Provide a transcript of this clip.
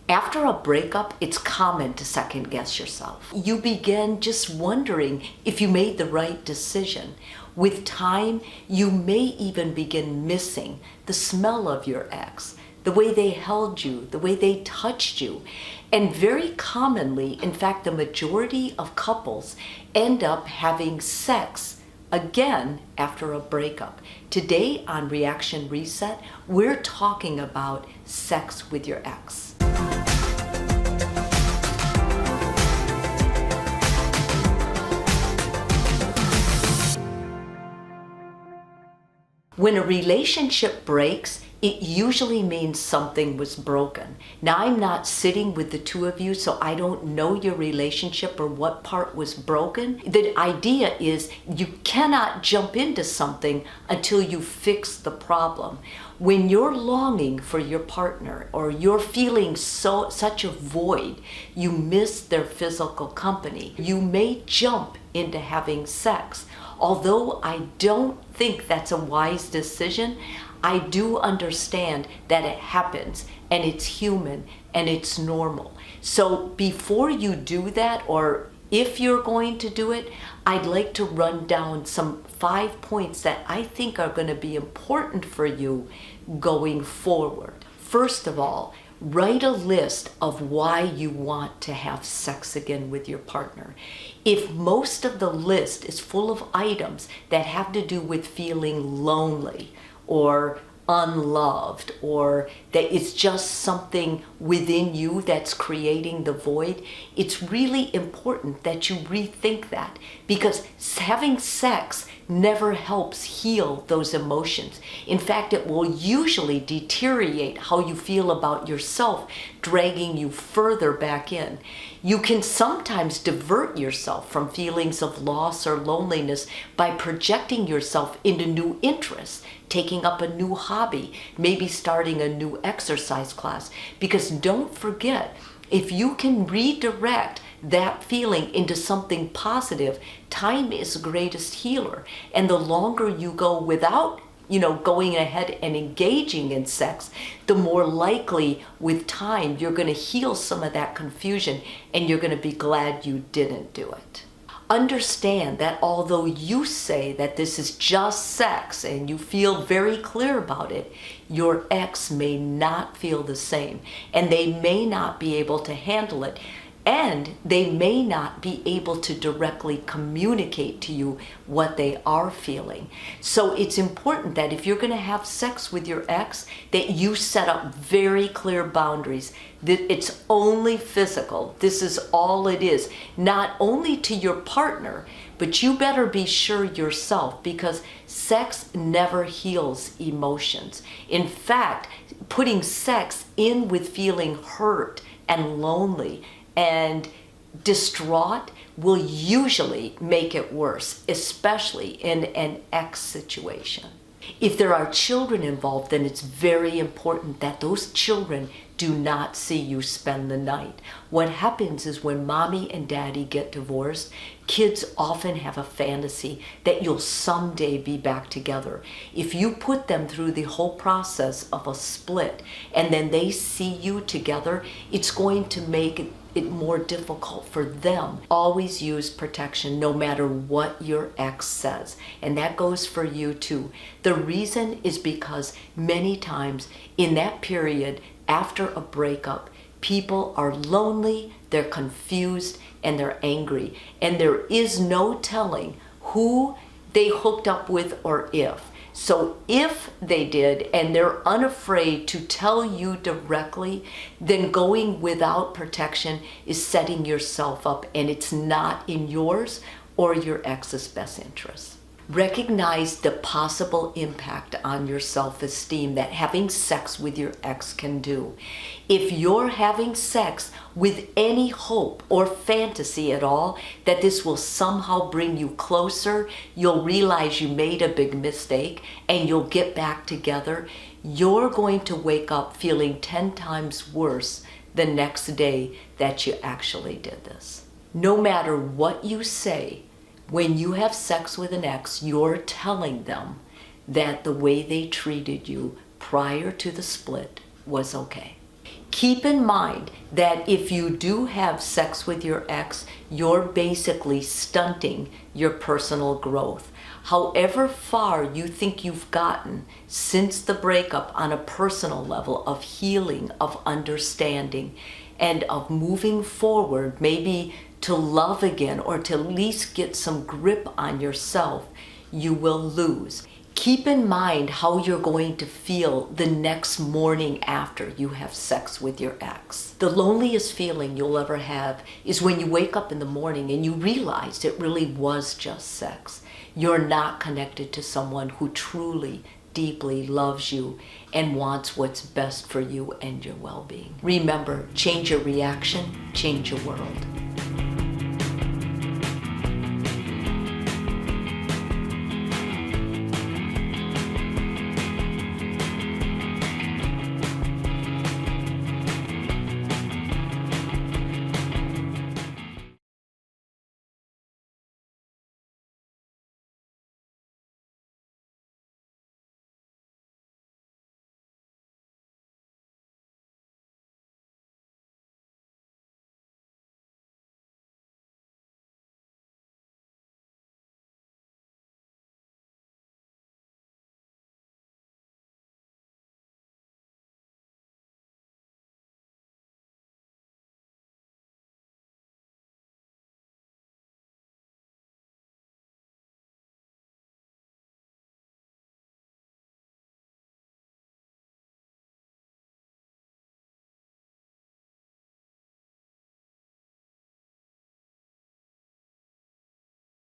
After a breakup, it's common to second guess yourself. You begin just wondering if you made the right decision. With time, you may even begin missing the smell of your ex, the way they held you, the way they touched you. And very commonly, in fact, the majority of couples end up having sex again after a breakup. Today on Reaction Reset, we're talking about sex with your ex. When a relationship breaks, it usually means something was broken. Now, I'm not sitting with the two of you, so I don't know your relationship or what part was broken. The idea is you cannot jump into something until you fix the problem. When you're longing for your partner or you're feeling such a void, you miss their physical company, you may jump into having sex. Although I don't think that's a wise decision, I do understand that it happens and it's human and it's normal. So before you do that, or if you're going to do it, I'd like to run down some 5 points that I think are going to be important for you going forward. First of all, write a list of why you want to have sex again with your partner. If most of the list is full of items that have to do with feeling lonely or unloved, or that it's just something within you that's creating the void, it's really important that you rethink that, because having sex never helps heal those emotions. In fact, it will usually deteriorate how you feel about yourself, dragging you further back in. You can sometimes divert yourself from feelings of loss or loneliness by projecting yourself into new interests, taking up a new hobby, maybe starting a new exercise class. Because don't forget, if you can redirect that feeling into something positive, time is the greatest healer. And the longer you go without going ahead and engaging in sex, the more likely with time you're going to heal some of that confusion and you're going to be glad you didn't do it. Understand that although you say that this is just sex and you feel very clear about it, your ex may not feel the same, and they may not be able to handle it, and they may not be able to directly communicate to you what they are feeling. So it's important that if you're going to have sex with your ex, that you set up very clear boundaries, that it's only physical. This is all it is, not only to your partner, but you better be sure yourself, because sex never heals emotions. In fact, putting sex in with feeling hurt and lonely and distraught will usually make it worse, especially in an ex situation. If there are children involved, then it's very important that those children do not see you spend the night. What happens is when mommy and daddy get divorced, kids often have a fantasy that you'll someday be back together. If you put them through the whole process of a split and then they see you together, it's going to make it more difficult for them. Always use protection no matter what your ex says. And that goes for you too. The reason is because many times in that period after a breakup, people are lonely, they're confused, and they're angry. And there is no telling who they hooked up with or if. So if they did and they're unafraid to tell you directly, then going without protection is setting yourself up, and it's not in yours or your ex's best interest. Recognize the possible impact on your self-esteem that having sex with your ex can do. If you're having sex with any hope or fantasy at all that this will somehow bring you closer, you'll realize you made a big mistake and you'll get back together, you're going to wake up feeling 10 times worse the next day that you actually did this. No matter what you say, when you have sex with an ex, you're telling them that the way they treated you prior to the split was okay. Keep in mind that if you do have sex with your ex, you're basically stunting your personal growth. However far you think you've gotten since the breakup on a personal level of healing, of understanding, and of moving forward, maybe to love again or to at least get some grip on yourself, you will lose. Keep in mind how you're going to feel the next morning after you have sex with your ex. The loneliest feeling you'll ever have is when you wake up in the morning and you realize it really was just sex. You're not connected to someone who truly, deeply loves you and wants what's best for you and your well-being. Remember, change your reaction, change your world.